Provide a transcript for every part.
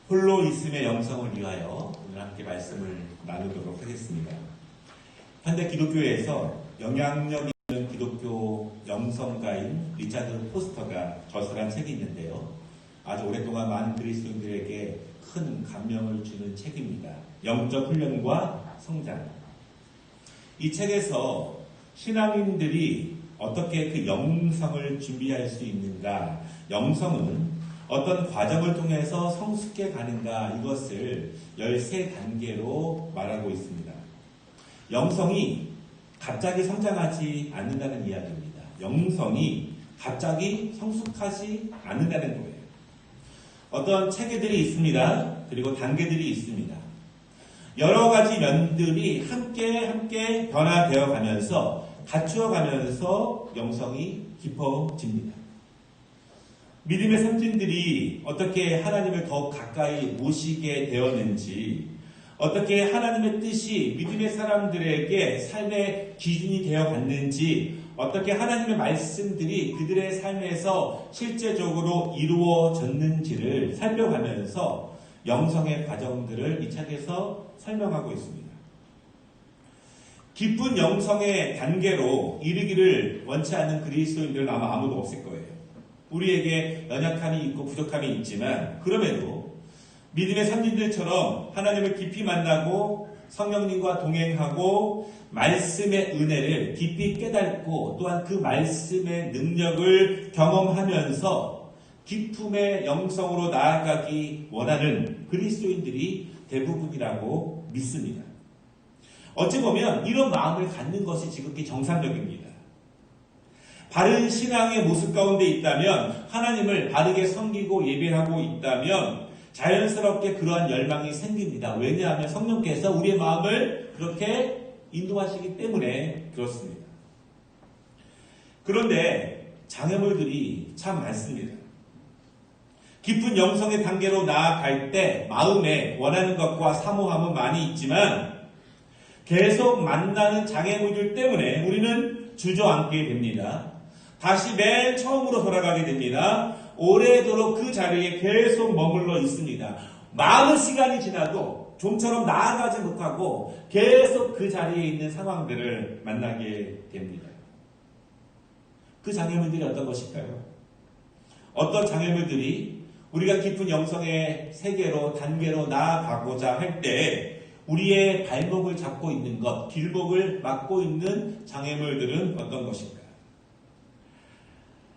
홀로 있음의 영성을 위하여 오늘 함께 말씀을 나누도록 하겠습니다. 현대 기독교에서 영향력 있는 기독교 영성가인 리차드 포스터가 저술한 책이 있는데요. 아주 오랫동안 많은 그리스도인들에게 큰 감명을 주는 책입니다. 영적 훈련과 성장. 이 책에서 신앙인들이 어떻게 그 영성을 준비할 수 있는가, 영성은 어떤 과정을 통해서 성숙해 가는가, 이것을 13단계로 말하고 있습니다. 영성이 갑자기 성장하지 않는다는 이야기입니다. 영성이 갑자기 성숙하지 않는다는 거예요. 어떤 체계들이 있습니다. 그리고 단계들이 있습니다. 여러 가지 면들이 함께 변화되어 가면서, 갖추어 가면서 영성이 깊어집니다. 믿음의 선진들이 어떻게 하나님을 더 가까이 모시게 되었는지, 어떻게 하나님의 뜻이 믿음의 사람들에게 삶의 기준이 되어 갔는지, 어떻게 하나님의 말씀들이 그들의 삶에서 실제적으로 이루어졌는지를 살펴가면서 영성의 과정들을 이 책에서 설명하고 있습니다. 깊은 영성의 단계로 이르기를 원치 않는 그리스도인들은 아마 아무도 없을 거예요. 우리에게 연약함이 있고 부족함이 있지만, 그럼에도 믿음의 선진들처럼 하나님을 깊이 만나고 성령님과 동행하고 말씀의 은혜를 깊이 깨닫고 또한 그 말씀의 능력을 경험하면서 기품의 영성으로 나아가기 원하는 그리스도인들이 대부분이라고 믿습니다. 어찌 보면 이런 마음을 갖는 것이 지극히 정상적입니다. 바른 신앙의 모습 가운데 있다면, 하나님을 바르게 섬기고 예배하고 있다면 자연스럽게 그러한 열망이 생깁니다. 왜냐하면 성령께서 우리의 마음을 그렇게 인도하시기 때문에 그렇습니다. 그런데 장애물들이 참 많습니다. 깊은 영성의 단계로 나아갈 때 마음에 원하는 것과 사모함은 많이 있지만, 계속 만나는 장애물들 때문에 우리는 주저앉게 됩니다. 다시 맨 처음으로 돌아가게 됩니다. 오래도록 그 자리에 계속 머물러 있습니다. 많은 시간이 지나도 좀처럼 나아가지 못하고 계속 그 자리에 있는 상황들을 만나게 됩니다. 그 장애물들이 어떤 것일까요? 어떤 장애물들이 우리가 깊은 영성의 세계로, 단계로 나아가고자 할 때 우리의 발목을 잡고 있는 것, 길목을 막고 있는 장애물들은 어떤 것일까?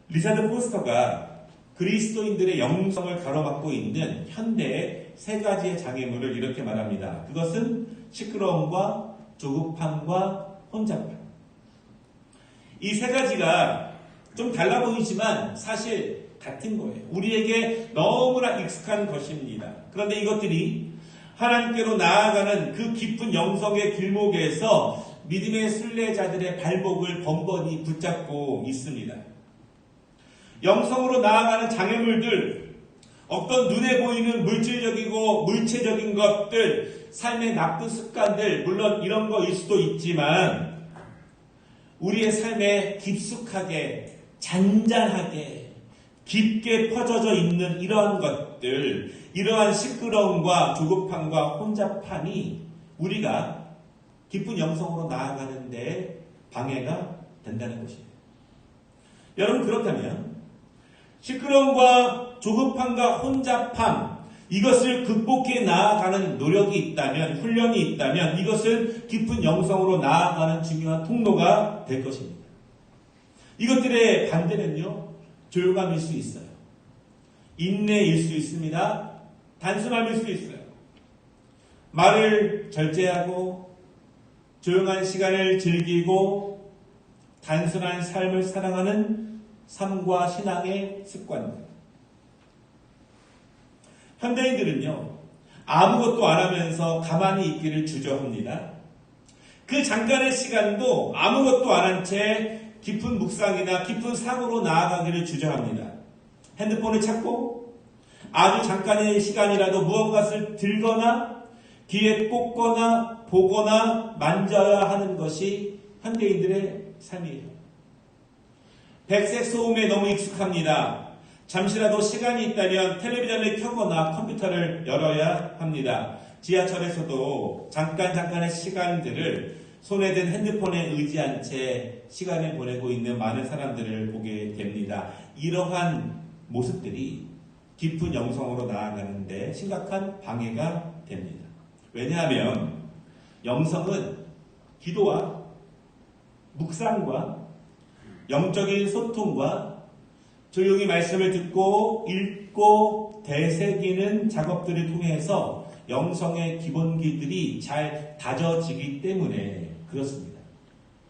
리차드 포스터가 그리스도인들의 영성을 가로막고 있는 현대의 3가지의 장애물을 이렇게 말합니다. 그것은 시끄러움과 조급함과 혼잡함. 이 3가지가 좀 달라 보이지만 사실 같은 거예요. 우리에게 너무나 익숙한 것입니다. 그런데 이것들이 하나님께로 나아가는 그 깊은 영성의 길목에서 믿음의 순례자들의 발목을 번번이 붙잡고 있습니다. 영성으로 나아가는 장애물들, 어떤 눈에 보이는 물질적이고 물체적인 것들, 삶의 나쁜 습관들, 물론 이런 거일 수도 있지만 우리의 삶에 깊숙하게, 잔잔하게, 깊게 퍼져져 있는 이러한 것들, 이러한 시끄러움과 조급함과 혼잡함이 우리가 깊은 영성으로 나아가는 데 방해가 된다는 것이에요. 여러분, 그렇다면 시끄러움과 조급함과 혼잡함, 이것을 극복해 나아가는 노력이 있다면, 훈련이 있다면 이것은 깊은 영성으로 나아가는 중요한 통로가 될 것입니다. 이것들의 반대는요, 조용함일 수 있어요. 인내일 수 있습니다. 단순함일 수 있어요. 말을 절제하고 조용한 시간을 즐기고 단순한 삶을 사랑하는 삶과 신앙의 습관들. 현대인들은요, 아무것도 안 하면서 가만히 있기를 주저합니다. 그 잠깐의 시간도 아무것도 안 한 채 깊은 묵상이나 깊은 사고로 나아가기를 주저합니다. 핸드폰을 찾고 아주 잠깐의 시간이라도 무언가를 들거나 귀에 꽂거나 보거나 만져야 하는 것이 현대인들의 삶이에요. 백색 소음에 너무 익숙합니다. 잠시라도 시간이 있다면 텔레비전을 켜거나 컴퓨터를 열어야 합니다. 지하철에서도 잠깐의 시간들을 손에 든 핸드폰에 의지한 채 시간을 보내고 있는 많은 사람들을 보게 됩니다. 이러한 모습들이 깊은 영성으로 나아가는데 심각한 방해가 됩니다. 왜냐하면 영성은 기도와 묵상과 영적인 소통과 조용히 말씀을 듣고 읽고 되새기는 작업들을 통해서 영성의 기본기들이 잘 다져지기 때문에 그렇습니다.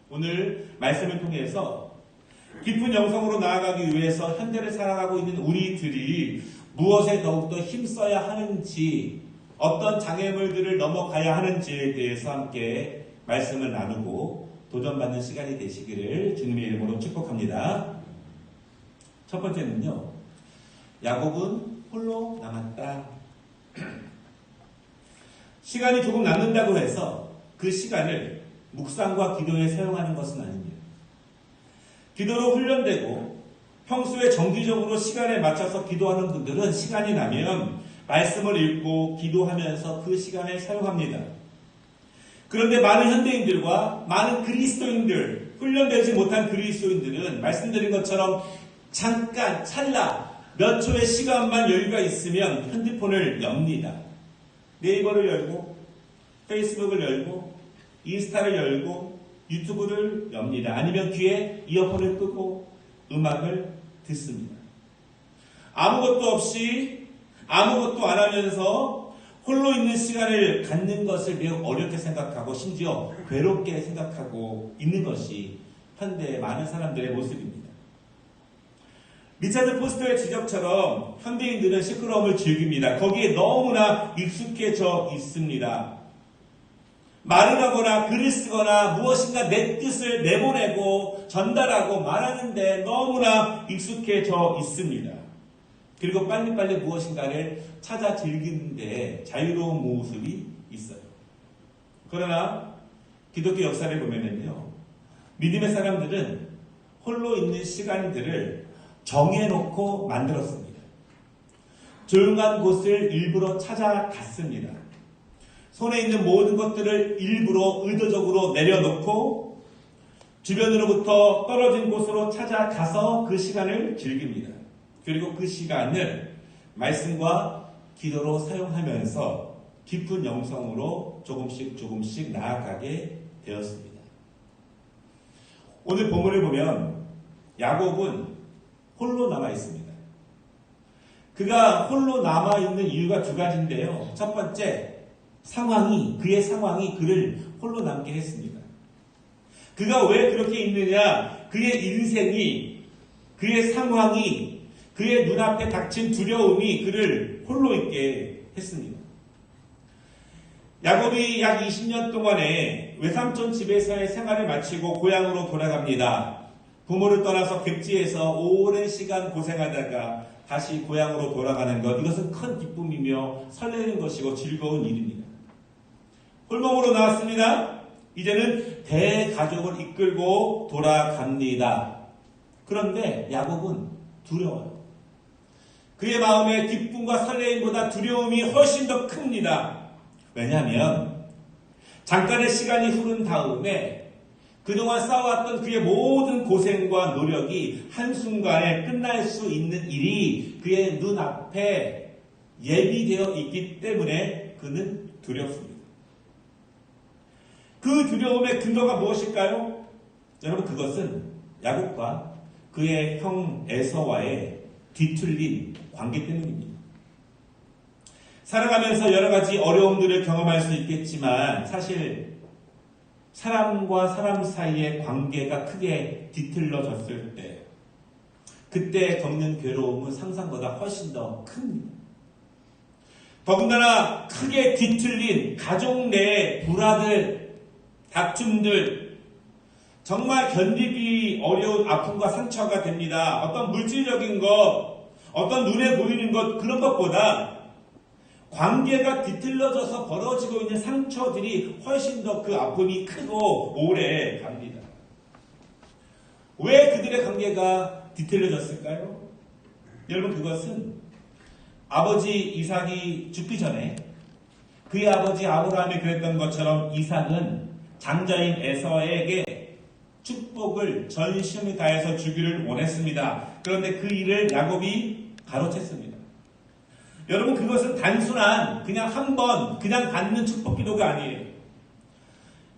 오늘 말씀을 통해서 깊은 영성으로 나아가기 위해서 현대를 살아가고 있는 우리들이 무엇에 더욱더 힘써야 하는지, 어떤 장애물들을 넘어가야 하는지에 대해서 함께 말씀을 나누고 도전받는 시간이 되시기를 주님의 이름으로 축복합니다. 첫 번째는요, 야곱은 홀로 남았다. 시간이 조금 남는다고 해서 그 시간을 묵상과 기도에 사용하는 것은 아닙니다. 기도로 훈련되고 평소에 정기적으로 시간에 맞춰서 기도하는 분들은 시간이 나면 말씀을 읽고 기도하면서 그 시간을 사용합니다. 그런데 많은 현대인들과 많은 그리스도인들, 훈련되지 못한 그리스도인들은 말씀드린 것처럼 잠깐, 찰나, 몇 초의 시간만 여유가 있으면 핸드폰을 엽니다. 네이버를 열고, 페이스북을 열고, 인스타를 열고, 유튜브를 엽니다. 아니면 귀에 이어폰을 끄고 음악을 듣습니다. 아무것도 없이, 아무것도 안 하면서 홀로 있는 시간을 갖는 것을 매우 어렵게 생각하고 심지어 괴롭게 생각하고 있는 것이 현대의 많은 사람들의 모습입니다. 리차드 포스터의 지적처럼 현대인들은 시끄러움을 즐깁니다. 거기에 너무나 익숙해져 있습니다. 말을 하거나 글을 쓰거나 무엇인가 내 뜻을 내보내고 전달하고 말하는데 너무나 익숙해져 있습니다. 그리고 빨리빨리 무엇인가를 찾아 즐기는데 자유로운 모습이 있어요. 그러나 기독교 역사를 보면요, 믿음의 사람들은 홀로 있는 시간들을 정해놓고 만들었습니다. 조용한 곳을 일부러 찾아갔습니다. 손에 있는 모든 것들을 일부러 의도적으로 내려놓고 주변으로부터 떨어진 곳으로 찾아가서 그 시간을 즐깁니다. 그리고 그 시간을 말씀과 기도로 사용하면서 깊은 영성으로 조금씩 나아가게 되었습니다. 오늘 본문을 보면 야곱은 홀로 남아 있습니다. 그가 홀로 남아 있는 이유가 두 가지인데요. 첫 번째, 그의 상황이 그를 홀로 남게 했습니다. 그가 왜 그렇게 있느냐? 그의 인생이, 그의 상황이, 그의 눈앞에 닥친 두려움이 그를 홀로 있게 했습니다. 야곱이 약 20년 동안에 외삼촌 집에서의 생활을 마치고 고향으로 돌아갑니다. 부모를 떠나서 객지에서 오랜 시간 고생하다가 다시 고향으로 돌아가는 것, 이것은 큰 기쁨이며 설레는 것이고 즐거운 일입니다. 홀몸으로 나왔습니다. 이제는 대가족을 이끌고 돌아갑니다. 그런데 야곱은 두려워요. 그의 마음의 기쁨과 설레임보다 두려움이 훨씬 더 큽니다. 왜냐하면 잠깐의 시간이 흐른 다음에 그동안 쌓아왔던 그의 모든 고생과 노력이 한순간에 끝날 수 있는 일이 그의 눈앞에 예비되어 있기 때문에 그는 두렵습니다. 그 두려움의 근거가 무엇일까요? 여러분, 그것은 야곱과 그의 형 에서와의 뒤틀린 관계 때문입니다. 살아가면서 여러 가지 어려움들을 경험할 수 있겠지만 사실 사람과 사람 사이의 관계가 크게 뒤틀려졌을 때 그때 겪는 괴로움은 상상보다 훨씬 더 큽니다. 더군다나 크게 뒤틀린 가족 내의 불화들, 다툼들, 정말 견디기 어려운 아픔과 상처가 됩니다. 어떤 물질적인 것, 어떤 눈에 보이는 것, 그런 것보다 관계가 뒤틀려져서 벌어지고 있는 상처들이 훨씬 더 그 아픔이 크고 오래 갑니다. 왜 그들의 관계가 뒤틀려졌을까요? 여러분, 그것은 아버지 이삭이 죽기 전에 그의 아버지 아브라함이 그랬던 것처럼 이삭은 장자인 에서에게 축복을 전심을 다해서 주기를 원했습니다. 그런데 그 일을 야곱이 가로챘습니다. 여러분, 그것은 단순한 그냥 한 번 그냥 받는 축복 기도가 아니에요.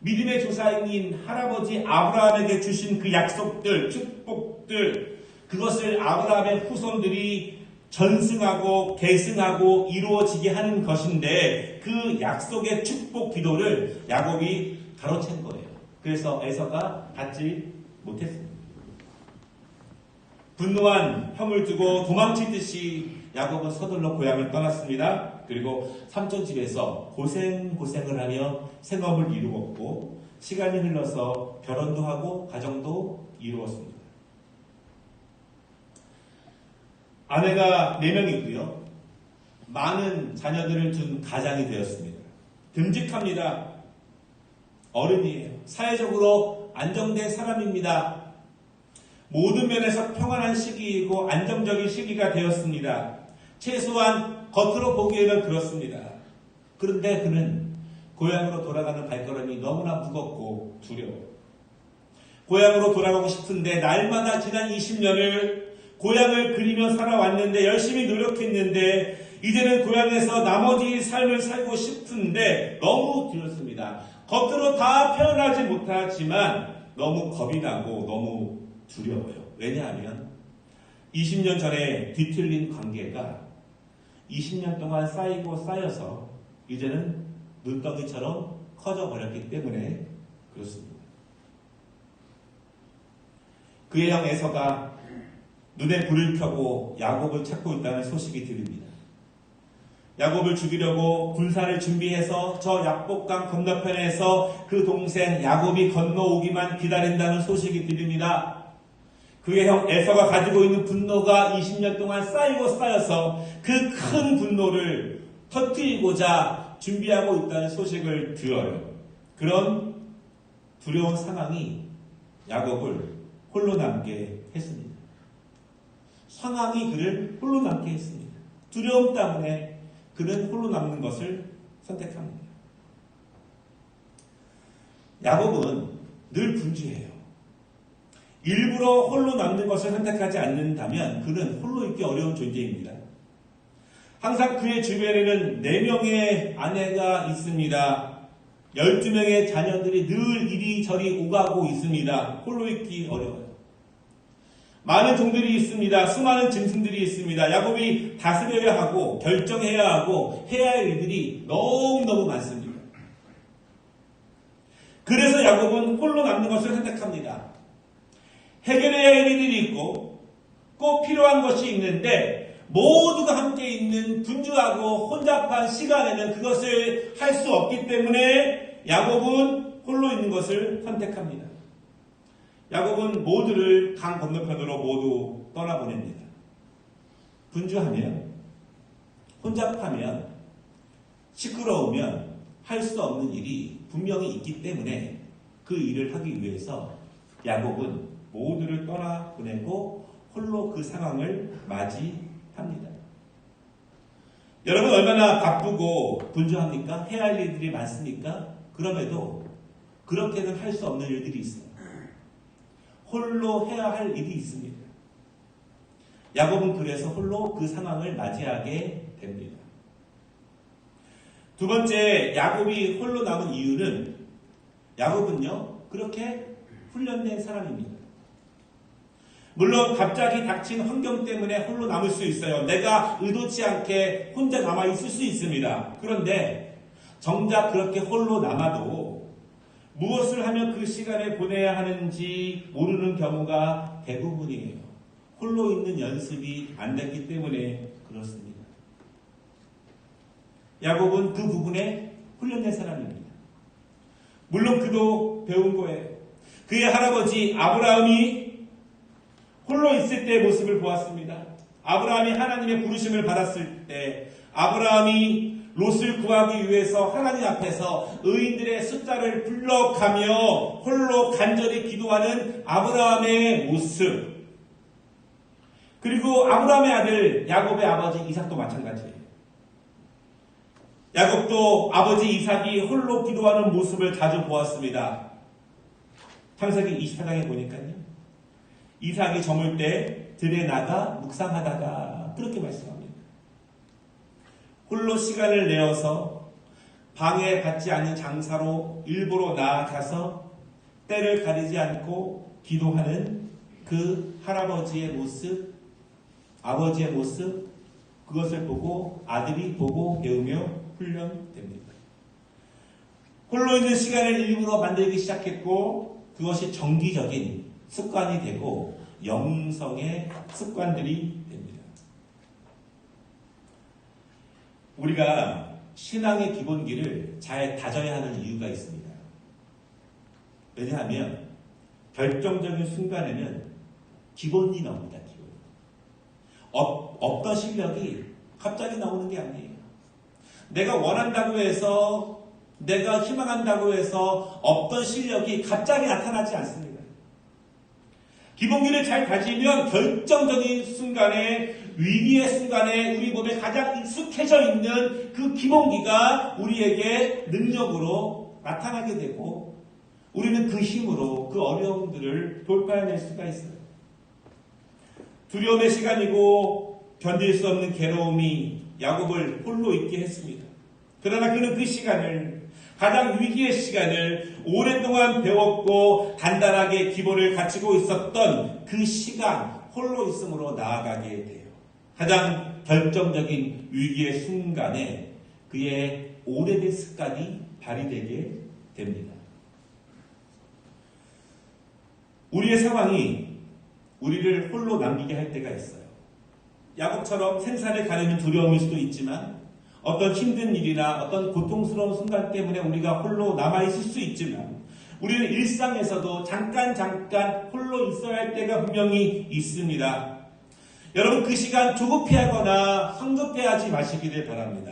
믿음의 조상인 할아버지 아브라함에게 주신 그 약속들, 축복들, 그것을 아브라함의 후손들이 전승하고 계승하고 이루어지게 하는 것인데 그 약속의 축복 기도를 야곱이 가로챈 거예요. 그래서 에서가 받지 못했습니다. 분노한 형을 두고 도망치듯이 야곱은 서둘러 고향을 떠났습니다. 그리고 삼촌 집에서 고생을 하며 생업을 이루었고 시간이 흘러서 결혼도 하고 가정도 이루었습니다. 아내가 4명이고요. 많은 자녀들을 둔 가장이 되었습니다. 듬직합니다. 어른이에요. 사회적으로 안정된 사람입니다. 모든 면에서 평안한 시기이고 안정적인 시기가 되었습니다. 최소한 겉으로 보기에는 그렇습니다. 그런데 그는 고향으로 돌아가는 발걸음이 너무나 무겁고 두려워요. 고향으로 돌아가고 싶은데 날마다 지난 20년을 고향을 그리며 살아왔는데 열심히 노력했는데 이제는 고향에서 나머지 삶을 살고 싶은데 너무 두렵습니다. 겉으로 다 표현하지 못하지만 너무 겁이 나고 너무 두려워요. 왜냐하면 20년 전에 뒤틀린 관계가 20년 동안 쌓이고 쌓여서 이제는 눈덩이처럼 커져버렸기 때문에 그렇습니다. 그의 형 에서가 눈에 불을 켜고 야곱을 찾고 있다는 소식이 들립니다. 야곱을 죽이려고 군사를 준비해서 저 약복강 건너편에서 그 동생 야곱이 건너오기만 기다린다는 소식이 들립니다. 그의 형 에서가 가지고 있는 분노가 20년 동안 쌓이고 쌓여서 그 큰 분노를 터뜨리고자 준비하고 있다는 소식을 들어요. 그런 두려운 상황이 야곱을 홀로 남게 했습니다. 상황이 그를 홀로 남게 했습니다. 두려움 때문에 그는 홀로 남는 것을 선택합니다. 야곱은 늘 분주해요. 일부러 홀로 남는 것을 선택하지 않는다면 그는 홀로 있기 어려운 존재입니다. 항상 그의 주변에는 4명의 아내가 있습니다. 12명의 자녀들이 늘 이리저리 오가고 있습니다. 홀로 있기 어려워요. 많은 종들이 있습니다. 수많은 짐승들이 있습니다. 야곱이 다스려야 하고 결정해야 하고 해야 할 일들이 너무너무 많습니다. 그래서 야곱은 홀로 남는 것을 선택합니다. 해결해야 할 일이 있고 꼭 필요한 것이 있는데 모두가 함께 있는 분주하고 혼잡한 시간에는 그것을 할 수 없기 때문에 야곱은 홀로 있는 것을 선택합니다. 야곱은 모두를 강 건너편으로 모두 떠나보냅니다. 분주하면, 혼잡하면, 시끄러우면 할 수 없는 일이 분명히 있기 때문에 그 일을 하기 위해서 야곱은 모두를 떠나보내고 홀로 그 상황을 맞이합니다. 여러분 얼마나 바쁘고 분주합니까? 해야 할 일들이 많습니까? 그럼에도 그렇게는 할 수 없는 일들이 있어요. 홀로 해야 할 일이 있습니다. 야곱은 그래서 홀로 그 상황을 맞이하게 됩니다. 두 번째, 야곱이 홀로 남은 이유는 야곱은요, 그렇게 훈련된 사람입니다. 물론 갑자기 닥친 환경 때문에 홀로 남을 수 있어요. 내가 의도치 않게 혼자 남아 있을 수 있습니다. 그런데 정작 그렇게 홀로 남아도 무엇을 하며 그 시간을 보내야 하는지 모르는 경우가 대부분이에요. 홀로 있는 연습이 안 됐기 때문에 그렇습니다. 야곱은 그 부분에 훈련된 사람입니다. 물론 그도 배운 거예요. 그의 할아버지 아브라함이 홀로 있을 때의 모습을 보았습니다. 아브라함이 하나님의 부르심을 받았을 때 아브라함이 롯을 구하기 위해서 하나님 앞에서 의인들의 숫자를 불러가며 홀로 간절히 기도하는 아브라함의 모습. 그리고 아브라함의 아들 야곱의 아버지 이삭도 마찬가지예요. 야곱도 아버지 이삭이 홀로 기도하는 모습을 자주 보았습니다. 창세기 24장에 보니까요. 이삭이 저물 때 들에 나가 묵상하다가 그렇게 말씀합니다. 홀로 시간을 내어서 방해받지 않는 장사로 일부러 나아가서 때를 가리지 않고 기도하는 그 할아버지의 모습, 아버지의 모습, 그것을 보고 아들이 보고 배우며 훈련됩니다. 홀로 있는 시간을 일부러 만들기 시작했고 그것이 정기적인 습관이 되고 영성의 습관들이 됩니다. 우리가 신앙의 기본기를 잘 다져야 하는 이유가 있습니다. 왜냐하면 결정적인 순간에는 기본이 나옵니다. 기본. 어떤 실력이 갑자기 나오는 게 아니에요. 내가 원한다고 해서, 내가 희망한다고 해서 없던 실력이 갑자기 나타나지 않습니다. 기본기를 잘 다지면 결정적인 순간에, 위기의 순간에 우리 몸에 가장 익숙해져 있는 그 기본기가 우리에게 능력으로 나타나게 되고 우리는 그 힘으로 그 어려움들을 돌파해낼 수가 있어요. 두려움의 시간이고 견딜 수 없는 괴로움이 야곱을 홀로 있게 했습니다. 그러나 그는 그 시간을, 가장 위기의 시간을 오랫동안 배웠고 단단하게 기본을 갖추고 있었던 그 시간, 홀로 있음으로 나아가게 돼요. 가장 결정적인 위기의 순간에 그의 오래된 습관이 발휘되게 됩니다. 우리의 상황이 우리를 홀로 남기게 할 때가 있어요. 야곱처럼 생사를 가리는 두려움일 수도 있지만 어떤 힘든 일이나 어떤 고통스러운 순간 때문에 우리가 홀로 남아있을 수 있지만 우리는 일상에서도 잠깐 홀로 있어야 할 때가 분명히 있습니다. 여러분 그 시간 조급해하거나 성급해하지 마시기를 바랍니다.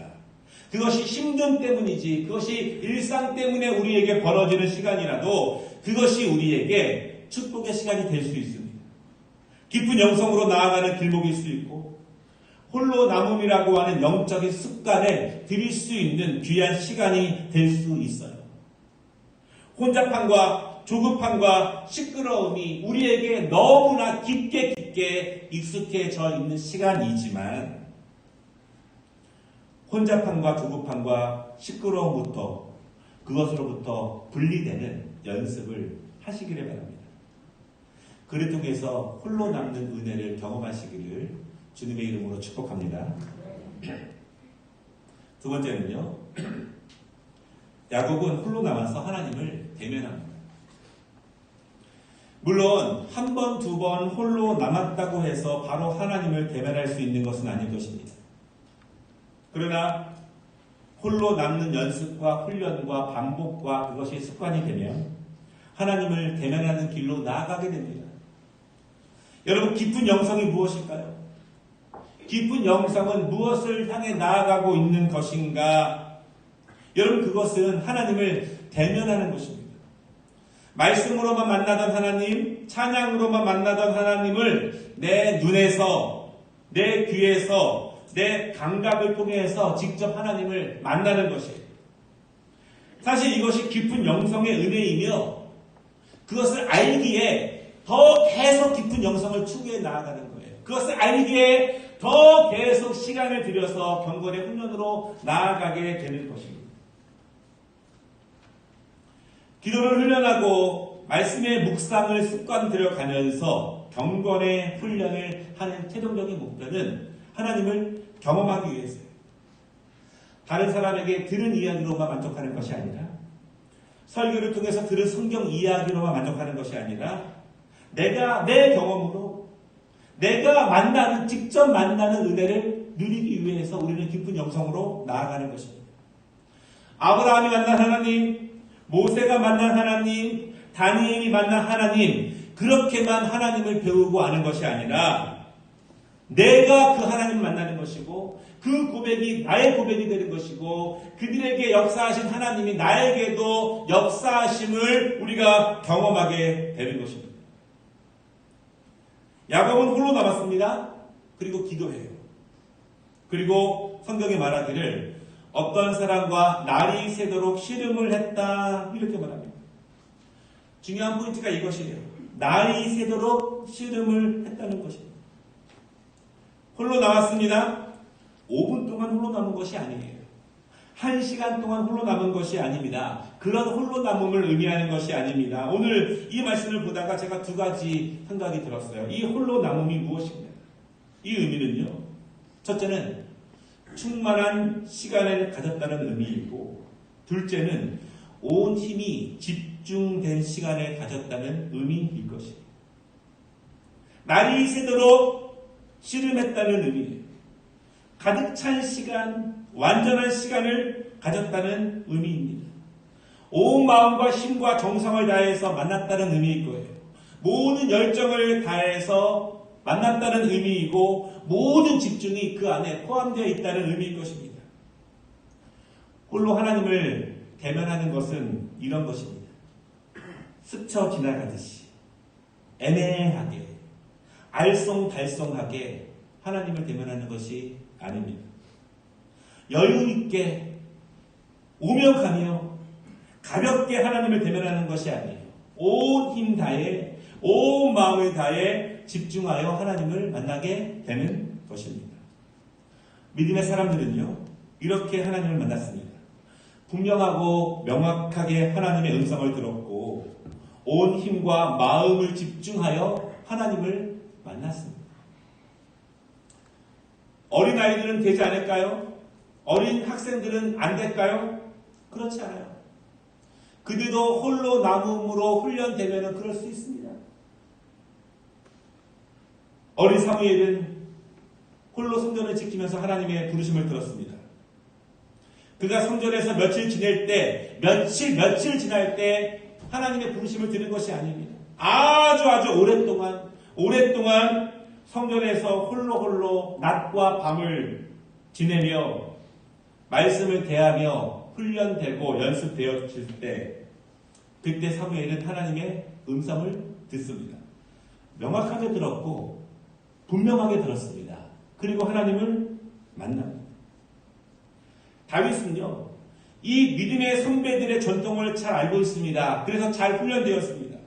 그것이 힘듦 때문이지 그것이 일상 때문에 우리에게 벌어지는 시간이라도 그것이 우리에게 축복의 시간이 될 수 있습니다. 깊은 영성으로 나아가는 길목일 수 있고 홀로 남음이라고 하는 영적인 습관에 들일 수 있는 귀한 시간이 될 수 있어요. 혼잡함과 조급함과 시끄러움이 우리에게 너무나 깊게 익숙해져 있는 시간이지만 혼잡함과 조급함과 시끄러움부터 그것으로부터 분리되는 연습을 하시기를 바랍니다. 그를 통해서 홀로 남는 은혜를 경험하시기를 주님의 이름으로 축복합니다. 두 번째는요. 야곱은 홀로 남아서 하나님을 대면합니다. 물론 한 번, 두 번 홀로 남았다고 해서 바로 하나님을 대면할 수 있는 것은 아닐 것입니다. 그러나 홀로 남는 연습과 훈련과 반복과 그것이 습관이 되면 하나님을 대면하는 길로 나아가게 됩니다. 여러분 깊은 영성이 무엇일까요? 깊은 영성은 무엇을 향해 나아가고 있는 것인가? 여러분 그것은 하나님을 대면하는 것입니다. 말씀으로만 만나던 하나님, 찬양으로만 만나던 하나님을 내 눈에서, 내 귀에서, 내 감각을 통해서 직접 하나님을 만나는 것이에요. 사실 이것이 깊은 영성의 은혜이며 그것을 알기에 더 계속 깊은 영성을 추구해 나아가는 거예요. 그것을 알기에 더 계속 시간을 들여서 경건의 훈련으로 나아가게 되는 것입니다. 기도를 훈련하고 말씀의 묵상을 습관 들여가면서 경건의 훈련을 하는 최종적인 목표는 하나님을 경험하기 위해서예요. 다른 사람에게 들은 이야기로만 만족하는 것이 아니라 설교를 통해서 들은 성경 이야기로만 만족하는 것이 아니라 내가 내 경험으로 내가 직접 만나는 은혜를 누리기 위해서 우리는 깊은 영성으로 나아가는 것입니다. 아브라함이 만난 하나님, 모세가 만난 하나님, 다니엘이 만난 하나님, 그렇게만 하나님을 배우고 아는 것이 아니라 내가 그 하나님을 만나는 것이고 그 고백이 나의 고백이 되는 것이고 그들에게 역사하신 하나님이 나에게도 역사하심을 우리가 경험하게 되는 것입니다. 야곱은 홀로 남았습니다. 그리고 기도해요. 그리고 성경에 말하기를 어떤 사람과 날이 새도록 씨름을 했다 이렇게 말합니다. 중요한 포인트가 이것이에요. 날이 새도록 씨름을 했다는 것입니다. 홀로 나왔습니다. 5분 동안 홀로 남은 것이 아니에요. 1시간 동안 홀로 남은 것이 아닙니다. 그런 홀로 남음을 의미하는 것이 아닙니다. 오늘 이 말씀을 보다가 제가 두 가지 생각이 들었어요. 이 홀로 남음이 무엇입니까? 이 의미는요. 첫째는 충만한 시간을 가졌다는 의미이고, 둘째는 온 힘이 집중된 시간을 가졌다는 의미일 것이에요. 날이 새도록 씨름했다는 의미예요. 가득 찬 시간, 완전한 시간을 가졌다는 의미입니다. 온 마음과 힘과 정성을 다해서 만났다는 의미일 거예요. 모든 열정을 다해서 만났다는 의미이고 모든 집중이 그 안에 포함되어 있다는 의미일 것입니다. 홀로 하나님을 대면하는 것은 이런 것입니다. 스쳐 지나가듯이 애매하게 알쏭달쏭하게 하나님을 대면하는 것이 아닙니다. 여유 있게 오며 가며 가볍게 하나님을 대면하는 것이 아니에요. 온 힘 다해 온 마음을 다해 집중하여 하나님을 만나게 되는 것입니다. 믿음의 사람들은요, 이렇게 하나님을 만났습니다. 분명하고 명확하게 하나님의 음성을 들었고 온 힘과 마음을 집중하여 하나님을 만났습니다. 어린아이들은 되지 않을까요? 어린 학생들은 안 될까요? 그렇지 않아요. 그들도 홀로 남음으로 훈련되면 그럴 수 있습니다. 어린 사무엘은 홀로 성전을 지키면서 하나님의 부르심을 들었습니다. 그가 성전에서 며칠 지낼 때, 며칠 지날 때 하나님의 부르심을 들은 것이 아닙니다. 아주 오랫동안 성전에서 홀로 낮과 밤을 지내며 말씀을 대하며 훈련되고 연습되었을 때, 그때 사무엘은 하나님의 음성을 듣습니다. 명확하게 들었고 분명하게 들었습니다. 그리고 하나님을 만납니다. 다윗은요, 이 믿음의 선배들의 전통을 잘 알고 있습니다. 그래서 잘 훈련되었습니다.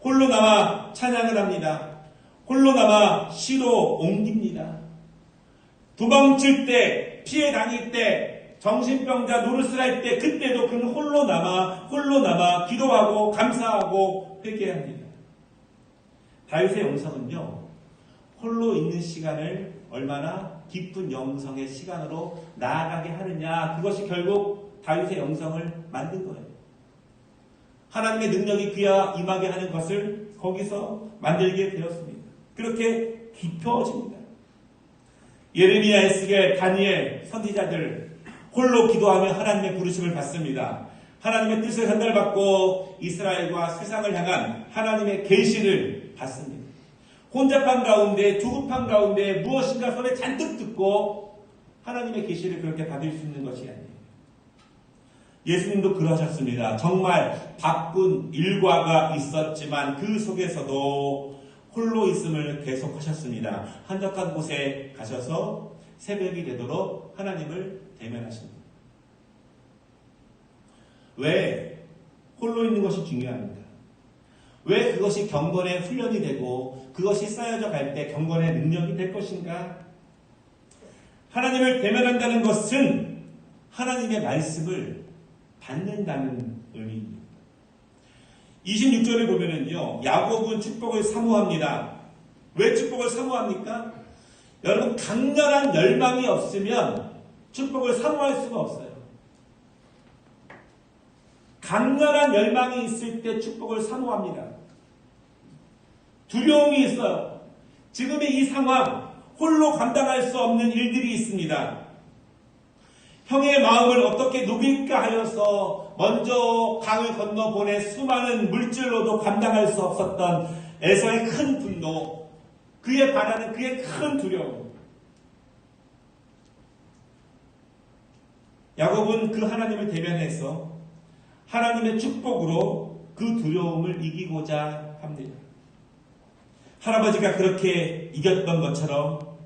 홀로 남아 찬양을 합니다. 홀로 남아 시로 옮깁니다. 도망칠 때, 피해 다닐 때, 정신병자 노릇을 할 때, 그때도 그는 홀로 남아 기도하고 감사하고 회개합니다. 다윗의 영성은요, 홀로 있는 시간을 얼마나 깊은 영성의 시간으로 나아가게 하느냐, 그것이 결국 다윗의 영성을 만든 거예요. 하나님의 능력이 그야 임하게 하는 것을 거기서 만들게 되었습니다. 그렇게 깊어집니다. 예레미야, 에스겔, 다니엘, 선지자들 홀로 기도하며 하나님의 부르심을 받습니다. 하나님의 뜻을 전달받고 이스라엘과 세상을 향한 하나님의 계시를 받습니다. 혼잡한 가운데, 조급한 가운데 무엇인가 손에 잔뜩 듣고 하나님의 계시를 그렇게 받을 수 있는 것이 아니에요. 예수님도 그러셨습니다. 정말 바쁜 일과가 있었지만 그 속에서도 홀로 있음을 계속하셨습니다. 한적한 곳에 가셔서 새벽이 되도록 하나님을 대면하십니다. 왜 홀로 있는 것이 중요합니다. 왜 그것이 경건의 훈련이 되고 그것이 쌓여져 갈 때 경건의 능력이 될 것인가? 하나님을 대면한다는 것은 하나님의 말씀을 받는다는 의미입니다. 26절을 보면은요, 야곱은 축복을 사모합니다. 왜 축복을 사모합니까? 여러분, 강렬한 열망이 없으면 축복을 사모할 수가 없어요. 강렬한 열망이 있을 때 축복을 사모합니다. 두려움이 있어요. 지금의 이 상황, 홀로 감당할 수 없는 일들이 있습니다. 형의 마음을 어떻게 누빌까 하여서 먼저 강을 건너 보내 수많은 물질로도 감당할 수 없었던 에서의 큰 분노, 그의 바라는 그의 큰 두려움. 야곱은 그 하나님을 대면해서 하나님의 축복으로 그 두려움을 이기고자 합니다. 할아버지가 그렇게 이겼던 것처럼,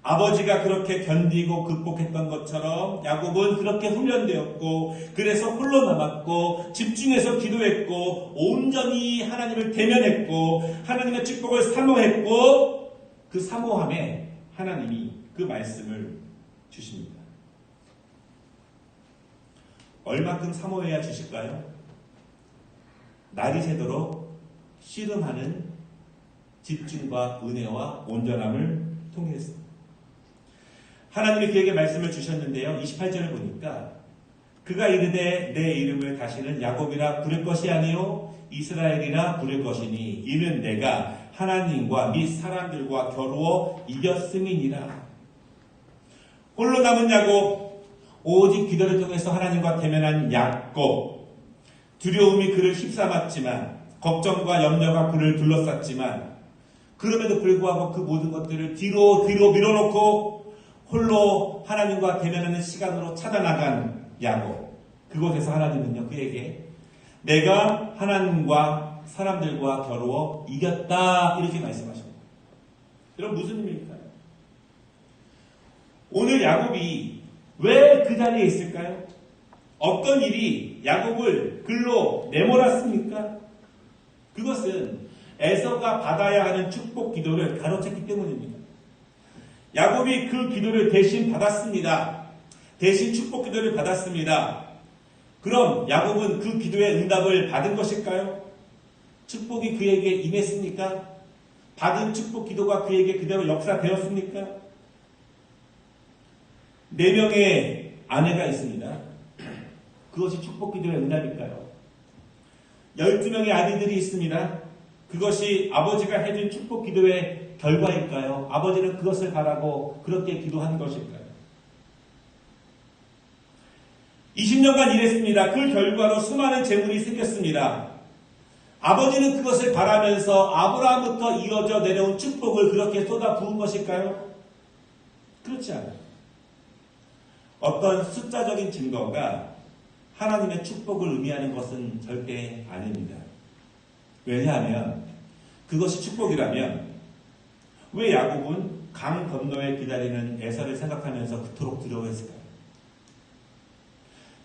아버지가 그렇게 견디고 극복했던 것처럼 야곱은 그렇게 훈련되었고, 그래서 홀로 남았고, 집중해서 기도했고, 온전히 하나님을 대면했고, 하나님의 축복을 사모했고, 그 사모함에 하나님이 그 말씀을 주십니다. 얼마큼 사모해야 주실까요? 날이 새도록 씨름하는 집중과 은혜와 온전함을 통해서. 하나님이 그에게 말씀을 주셨는데요. 28절을 보니까 그가 이르되 내 이름을 다시는 야곱이라 부를 것이 아니요 이스라엘이라 부를 것이니 이는 내가 하나님과 및 사람들과 겨루어 이겼음이니라. 홀로 남은 야곱, 오직 기도를 통해서 하나님과 대면한 야곱, 두려움이 그를 휩싸았지만, 걱정과 염려가 그를 둘러쌌지만, 그럼에도 불구하고 그 모든 것들을 뒤로 밀어놓고 홀로 하나님과 대면하는 시간으로 찾아나간 야곱. 그곳에서 하나님은요, 그에게 내가 하나님과 사람들과 겨루어 이겼다, 이렇게 말씀하십니다. 여러분, 무슨 의미일까요? 오늘 야곱이 왜 그 자리에 있을까요? 어떤 일이 야곱을 글로 내몰았습니까? 그것은 에서가 받아야 하는 축복 기도를 가로챘기 때문입니다. 야곱이 그 기도를 대신 받았습니다. 대신 축복 기도를 받았습니다. 그럼 야곱은 그 기도의 응답을 받은 것일까요? 축복이 그에게 임했습니까? 받은 축복 기도가 그에게 그대로 역사되었습니까? 4명의 아내가 있습니다. 그것이 축복 기도의 응답일까요? 12명의 아들들이 있습니다. 그것이 아버지가 해준 축복 기도의 결과일까요? 아버지는 그것을 바라고 그렇게 기도한 것일까요? 20년간 일했습니다. 그 결과로 수많은 재물이 생겼습니다. 아버지는 그것을 바라면서 아브라함부터 이어져 내려온 축복을 그렇게 쏟아 부은 것일까요? 그렇지 않아요. 어떤 숫자적인 증거가 하나님의 축복을 의미하는 것은 절대 아닙니다. 왜냐하면 그것이 축복이라면 왜 야곱은 강 건너에 기다리는 에서를 생각하면서 그토록 두려워했을까요?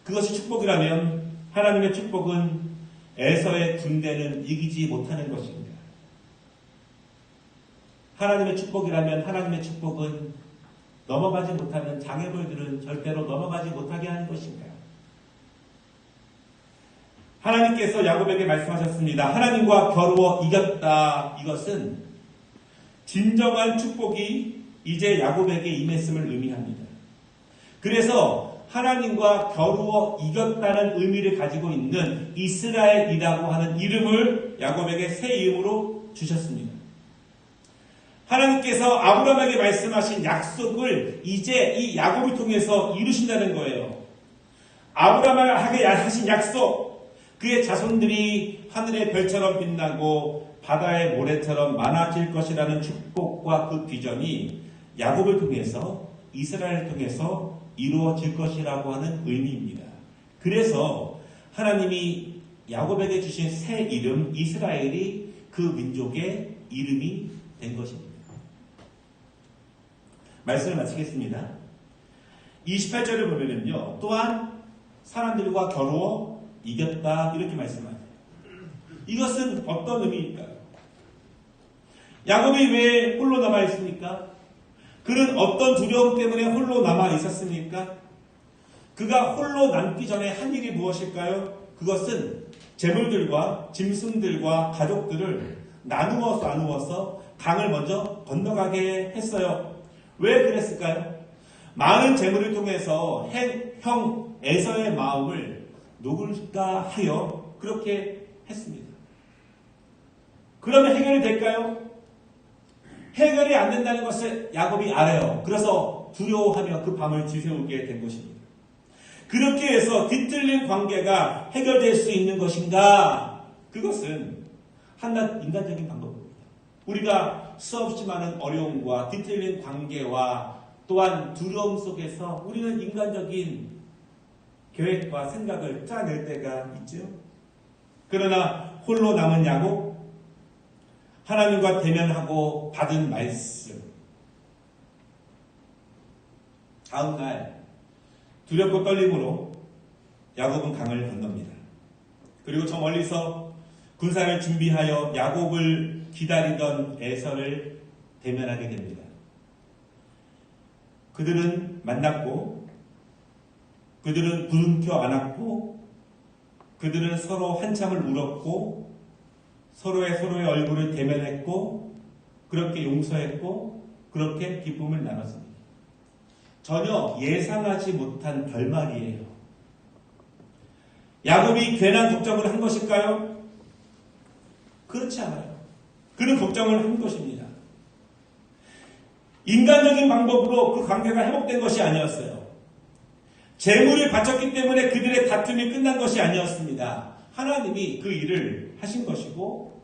그것이 축복이라면 하나님의 축복은 에서의 군대는 이기지 못하는 것입니다. 하나님의 축복이라면 하나님의 축복은 넘어가지 못하는 장애물들은 절대로 넘어가지 못하게 하는 것인가요? 하나님께서 야곱에게 말씀하셨습니다. 하나님과 겨루어 이겼다. 이것은 진정한 축복이 이제 야곱에게 임했음을 의미합니다. 그래서 하나님과 겨루어 이겼다는 의미를 가지고 있는 이스라엘이라고 하는 이름을 야곱에게 새 이름으로 주셨습니다. 하나님께서 아브라함에게 말씀하신 약속을 이제 이 야곱을 통해서 이루신다는 거예요. 아브라함에게 하신 약속, 그의 자손들이 하늘의 별처럼 빛나고 바다의 모래처럼 많아질 것이라는 축복과 그 비전이 야곱을 통해서, 이스라엘을 통해서 이루어질 것이라고 하는 의미입니다. 그래서 하나님이 야곱에게 주신 새 이름 이스라엘이 그 민족의 이름이 된 것입니다. 말씀을 마치겠습니다. 28절을 보면은요, 또한 사람들과 겨루어 이겼다, 이렇게 말씀하세요. 이것은 어떤 의미일까요? 야곱이 왜 홀로 남아 있습니까? 그는 어떤 두려움 때문에 홀로 남아 있었습니까? 그가 홀로 남기 전에 한 일이 무엇일까요? 그것은 재물들과 짐승들과 가족들을 나누어서 강을 먼저 건너가게 했어요. 왜 그랬을까요? 많은 재물을 통해서 형 에서의 마음을 녹을까 하여 그렇게 했습니다. 그러면 해결이 될까요? 해결이 안 된다는 것을 야곱이 알아요. 그래서 두려워하며 그 밤을 지새우게 된 것입니다. 그렇게 해서 뒤틀린 관계가 해결될 수 있는 것인가? 그것은 한낱 인간적인 방법입니다. 우리가 수없이 많은 어려움과 뒤틀린 관계와 또한 두려움 속에서 우리는 인간적인 계획과 생각을 짜낼 때가 있죠. 그러나 홀로 남은 야곱, 하나님과 대면하고 받은 말씀. 다음 날 두렵고 떨림으로 야곱은 강을 건넙니다. 그리고 저 멀리서 군사를 준비하여 야곱을 기다리던 에서를 대면하게 됩니다. 그들은 만났고 그들은 부둥켜 안았고 그들은 서로 한참을 울었고 서로의 얼굴을 대면했고 그렇게 용서했고 그렇게 기쁨을 나눴습니다. 전혀 예상하지 못한 결말이에요. 야곱이 괜한 걱정을 한 것일까요? 그렇지 않아요. 그는 걱정을 한 것입니다. 인간적인 방법으로 그 관계가 회복된 것이 아니었어요. 재물을 바쳤기 때문에 그들의 다툼이 끝난 것이 아니었습니다. 하나님이 그 일을 하신 것이고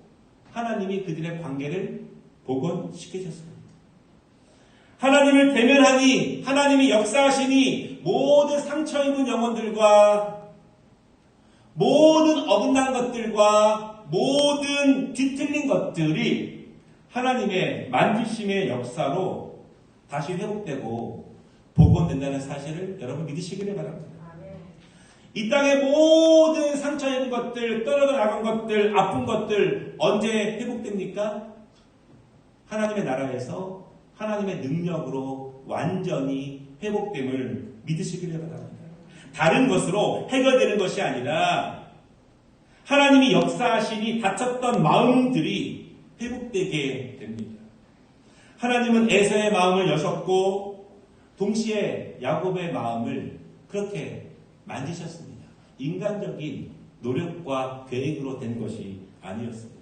하나님이 그들의 관계를 복원시키셨습니다. 하나님을 대면하니 하나님이 역사하시니 모든 상처 입은 영혼들과 모든 어긋난 것들과 모든 뒤틀린 것들이 하나님의 만지심의 역사로 다시 회복되고 복원된다는 사실을 여러분 믿으시기를 바랍니다. 이 땅의 모든 상처 입은 것들, 떨어져 나간 것들, 아픈 것들 언제 회복됩니까? 하나님의 나라에서 하나님의 능력으로 완전히 회복됨을 믿으시기를 바랍니다. 다른 것으로 해결되는 것이 아니라 하나님이 역사하시니 다쳤던 마음들이 회복되게 됩니다. 하나님은 에서의 마음을 여셨고 동시에 야곱의 마음을 그렇게 만지셨습니다. 인간적인 노력과 계획으로 된 것이 아니었습니다.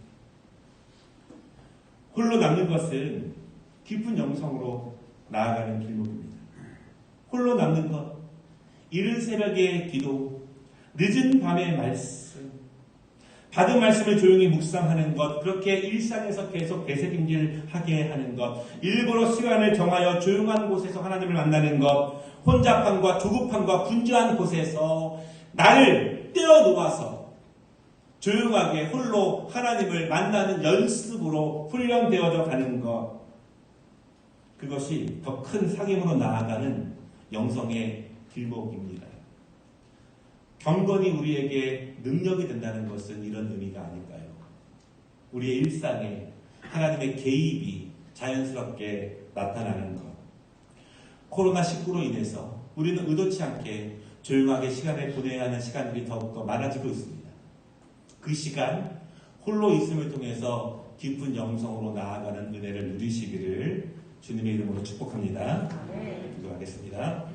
홀로 남는 것은 깊은 영성으로 나아가는 길목입니다. 홀로 남는 것, 이른 새벽의 기도, 늦은 밤의 말씀, 받은 말씀을 조용히 묵상하는 것, 그렇게 일상에서 계속 되새김질하게 하는 것, 일부러 시간을 정하여 조용한 곳에서 하나님을 만나는 것, 혼잡함과 조급함과 분주한 곳에서 나를 떼어놓아서 조용하게 홀로 하나님을 만나는 연습으로 훈련되어져 가는 것, 그것이 더 큰 상임으로 나아가는 영성의 길목입니다. 경건이 우리에게 능력이 된다는 것은 이런 의미가 아닐까요? 우리의 일상에 하나님의 개입이 자연스럽게 나타나는 것. 코로나19로 인해서 우리는 의도치 않게 조용하게 시간을 보내야 하는 시간들이 더욱더 많아지고 있습니다. 그 시간 홀로 있음을 통해서 깊은 영성으로 나아가는 은혜를 누리시기를 주님의 이름으로 축복합니다. 기도하겠습니다.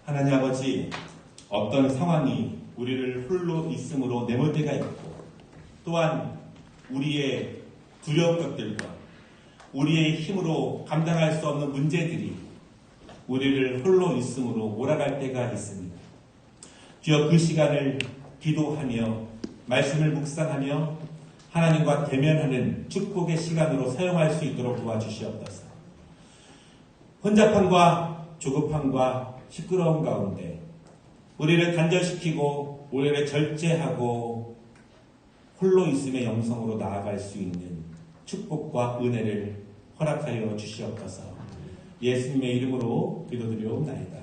하나님 아버지, 어떤 상황이 우리를 홀로 있음으로 내몰 때가 있고 또한 우리의 두려운 것들과 우리의 힘으로 감당할 수 없는 문제들이 우리를 홀로 있음으로 몰아갈 때가 있습니다. 주여 그 시간을 기도하며 말씀을 묵상하며 하나님과 대면하는 축복의 시간으로 사용할 수 있도록 도와주시옵소서. 혼잡함과 조급함과 시끄러운 가운데 우리를 단절시키고 우리를 절제하고 홀로 있음의 영성으로 나아갈 수 있는 축복과 은혜를 허락하여 주시옵소서. 예수님의 이름으로 기도드리옵나이다.